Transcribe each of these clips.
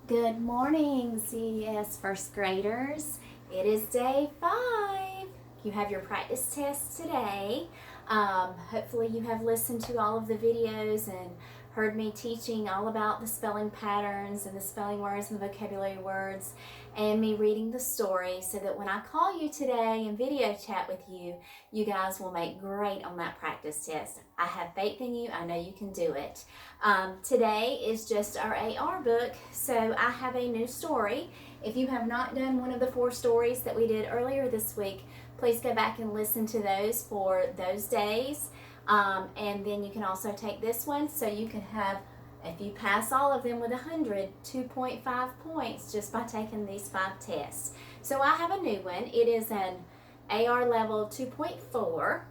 Good morning, CES first graders. It is day 5. You have your practice test today. Hopefully you have listened to all of the videos and heard me teaching all about the spelling patterns and the spelling words and the vocabulary words and me reading the story so that when I call you today and video chat with you, you guys will make great on that practice test. I have faith in you. I know you can do it. Today is just our AR book, so I have a new story. If you have not done one of the 4 stories that we did earlier this week, please go back and listen to those for those days. And then you can also take this one so you can have, if you pass all of them with 100, 2.5 points just by taking these 5 tests. So I have a new one. It is an AR level 2.4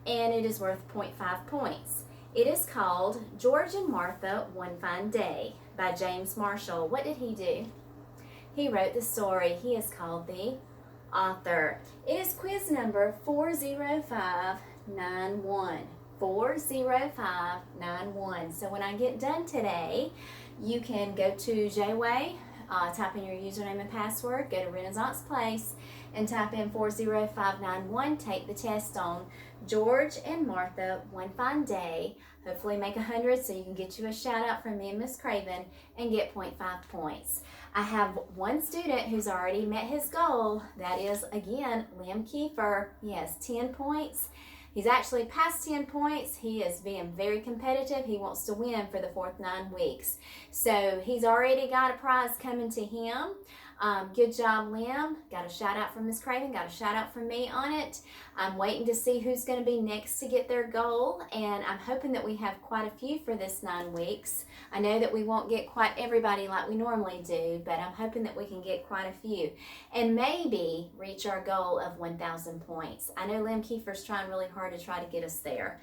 and it is worth 0.5 points. It is called George and Martha One Fine Day by James Marshall. What did he do? He wrote the story. He is called the author. It is quiz number 40591. 40591. So when I get done today, you can go to J-Way, type in your username and password, go to Renaissance Place, and type in 40591. Take the test on George and Martha One Fine Day. Hopefully make 100 so you can get you a shout out from me and Miss Craven and get 0.5 points. I have one student who's already met his goal. That is, again, Liam Kiefer. He has 10 points. He's actually past 10 points. He is being very competitive. He wants to win for the 4th 9 weeks. So he's already got a prize coming to him. Good job, Liam. Got a shout out from Miss Craven. Got a shout out from me on it. I'm waiting to see who's going to be next to get their goal, and I'm hoping that we have quite a few for this 9 weeks. I know that we won't get quite everybody like we normally do, but I'm hoping that we can get quite a few and maybe reach our goal of 1,000 points. I know Liam Kiefer's trying really hard to try to get us there.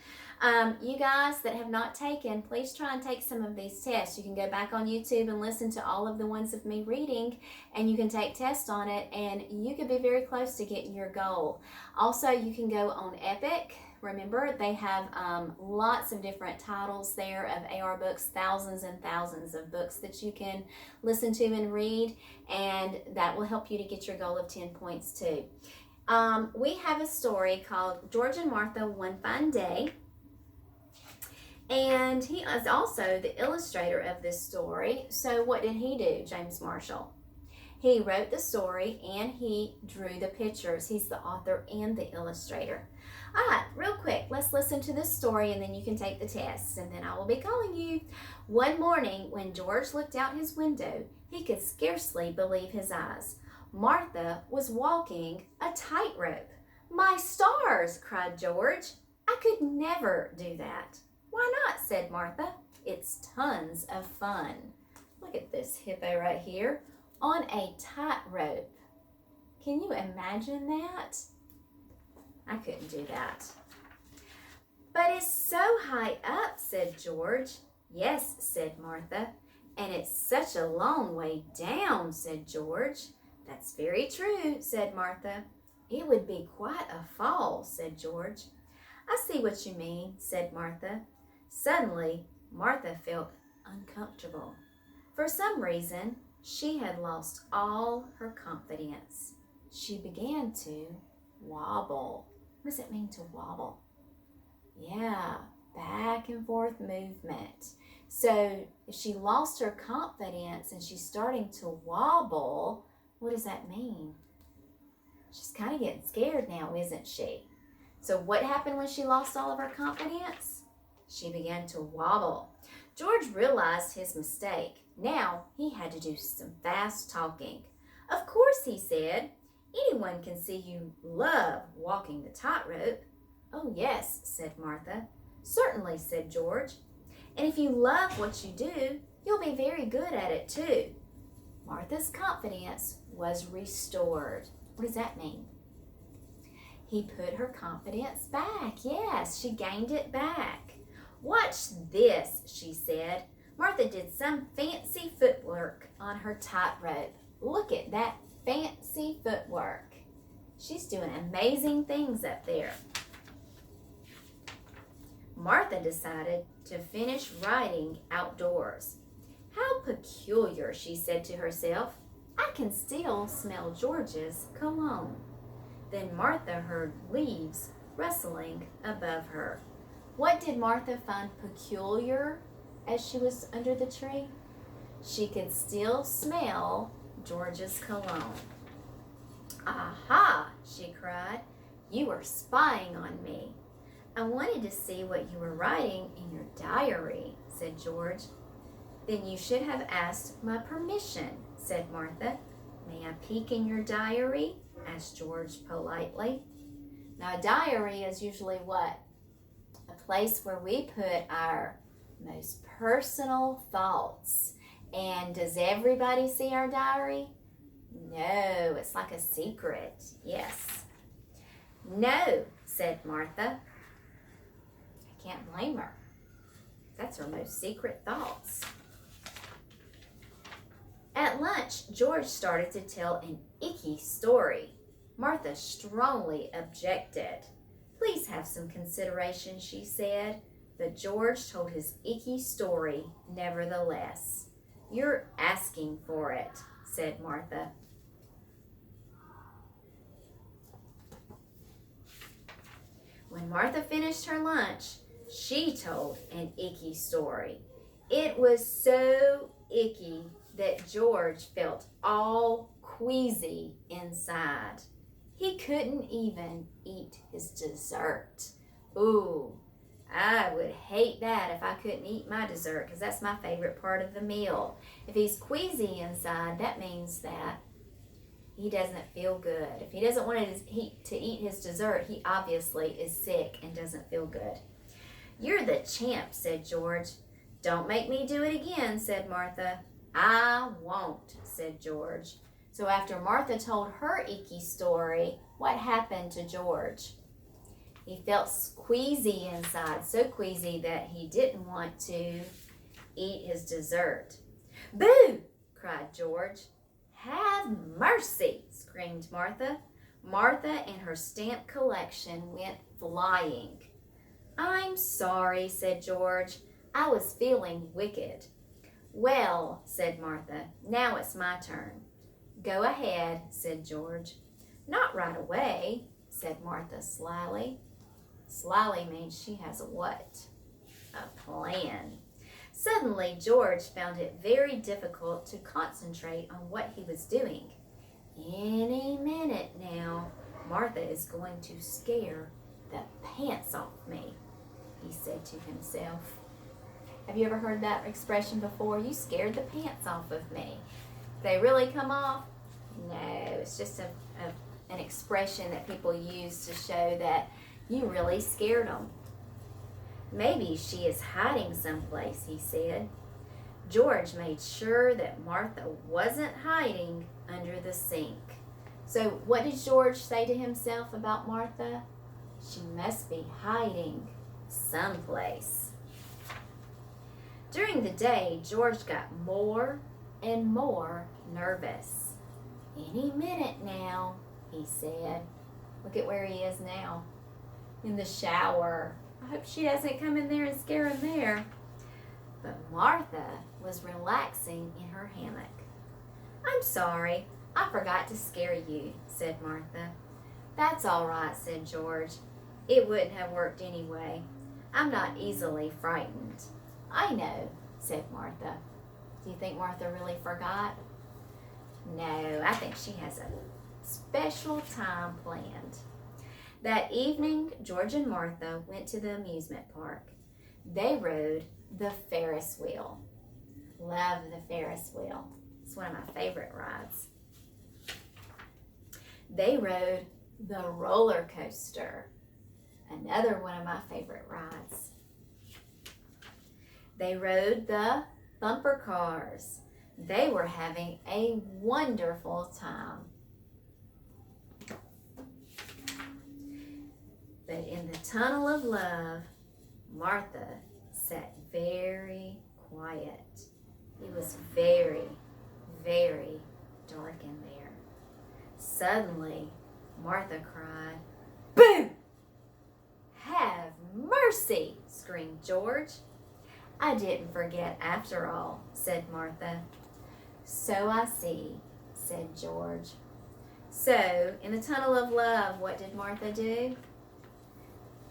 You guys that have not taken, please try and take some of these tests. You can go back on YouTube and listen to all of the ones of me reading, and you can take tests on it, and you could be very close to getting your goal. Also, you can go on Epic. Remember, they have lots of different titles there of AR books, thousands and thousands of books that you can listen to and read, and that will help you to get your goal of 10 points too. We have a story called George and Martha One Fine Day. And he is also the illustrator of this story. So what did he do, James Marshall? He wrote the story and he drew the pictures. He's the author and the illustrator. All right, real quick, let's listen to this story and then you can take the test, and then I will be calling you. One morning when George looked out his window, he could scarcely believe his eyes. Martha was walking a tightrope. "My stars," cried George. "I could never do that." "Why not?" said Martha. "It's tons of fun." Look at this hippo right here on a tightrope. Can you imagine that? I couldn't do that. "But it's so high up," said George. "Yes," said Martha. "And it's such a long way down," said George. "That's very true," said Martha. "It would be quite a fall," said George. "I see what you mean," said Martha. Suddenly, Martha felt uncomfortable. For some reason, she had lost all her confidence. She began to wobble. What does it mean to wobble? Yeah, back and forth movement. So if she lost her confidence and she's starting to wobble, what does that mean? She's kind of getting scared now, isn't she? So what happened when she lost all of her confidence? She began to wobble. George realized his mistake. Now he had to do some fast talking. "Of course," he said. "Anyone can see you love walking the tightrope." "Oh, yes," said Martha. "Certainly," said George. "And if you love what you do, you'll be very good at it too." Martha's confidence was restored. What does that mean? He put her confidence back. Yes, she gained it back. "Watch this," she said. Martha did some fancy footwork on her tightrope. Look at that fancy footwork. She's doing amazing things up there. Martha decided to finish writing outdoors. "How peculiar peculiar, she said to herself. I can still smell George's cologne. Then Martha heard leaves rustling above her. What did Martha find peculiar as she was under the tree? She could still smell George's cologne. Aha, she cried. You were spying on me. I wanted to see what you were writing in your diary, said George. Then you should have asked my permission, said Martha. May I peek in your diary? Asked George politely. Now, a diary is usually what? A place where we put our most personal thoughts. And does everybody see our diary? No, it's like a secret. Yes. No, said Martha. I can't blame her. That's her most secret thoughts. At lunch, George started to tell an icky story. Martha strongly objected. Please have some consideration, she said, but George told his icky story nevertheless. You're asking for it, said Martha. When Martha finished her lunch, she told an icky story. It was so icky that George felt all queasy inside. He couldn't even eat his dessert. Ooh, I would hate that if I couldn't eat my dessert, because that's my favorite part of the meal. If he's queasy inside, that means that he doesn't feel good. If he doesn't want to eat his dessert, he obviously is sick and doesn't feel good. You're the champ, said George. Don't make me do it again, said Martha. I won't, said George. So after Martha told her icky story, what happened to George? He felt queasy inside, so queasy that he didn't want to eat his dessert. Boo! Cried George. Have mercy, screamed Martha. Martha and her stamp collection went flying. I'm sorry, said George. I was feeling wicked. Well, said Martha, now it's my turn. Go ahead, said George. Not right away, said Martha slyly. Slyly means she has a what? A plan. Suddenly, George found it very difficult to concentrate on what he was doing. Any minute now, Martha is going to scare the pants off me, he said to himself. Have you ever heard that expression before? You scared the pants off of me. They really come off? No, it's just an expression that people use to show that you really scared them. Maybe she is hiding someplace, he said. George made sure that Martha wasn't hiding under the sink. So what did George say to himself about Martha? She must be hiding someplace. During the day, George got more and more nervous. Any minute now, he said. Look at where he is now, in the shower. I hope she doesn't come in there and scare him there. But Martha was relaxing in her hammock. I'm sorry, I forgot to scare you, said Martha. That's all right, said George. It wouldn't have worked anyway. I'm not easily frightened. I know, said Martha. Do you think Martha really forgot? No, I think she has a special time planned. That evening, George and Martha went to the amusement park. They rode the Ferris wheel. Love the Ferris wheel. It's one of my favorite rides. They rode the roller coaster. Another one of my favorite rides. They rode the bumper cars. They were having a wonderful time. But in the tunnel of love, Martha sat very quiet. It was very, very dark in there. Suddenly, Martha cried, "Boo! Have mercy!" screamed George. I didn't forget after all, said Martha. So I see, said George. So, in the tunnel of love, what did Martha do?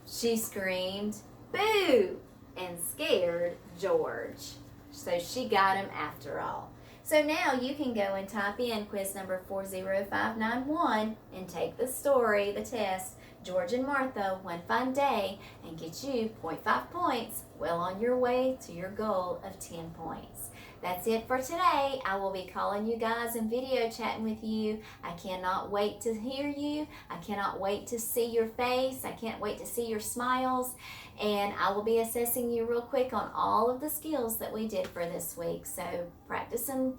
She screamed, "Boo!" and scared George. So she got him after all. So now you can go and type in quiz number 40591 and take the story, the test, George and Martha, One Fine Day, and get you 0.5 points, well on your way to your goal of 10 points. That's it for today. I will be calling you guys and video chatting with you. I cannot wait to hear you. I cannot wait to see your face. I can't wait to see your smiles. And I will be assessing you real quick on all of the skills that we did for this week. So practice and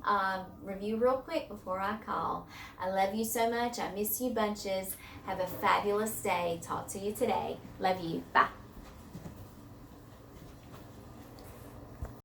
review real quick before I call. I love you so much. I miss you bunches. Have a fabulous day. Talk to you today. Love you. Bye.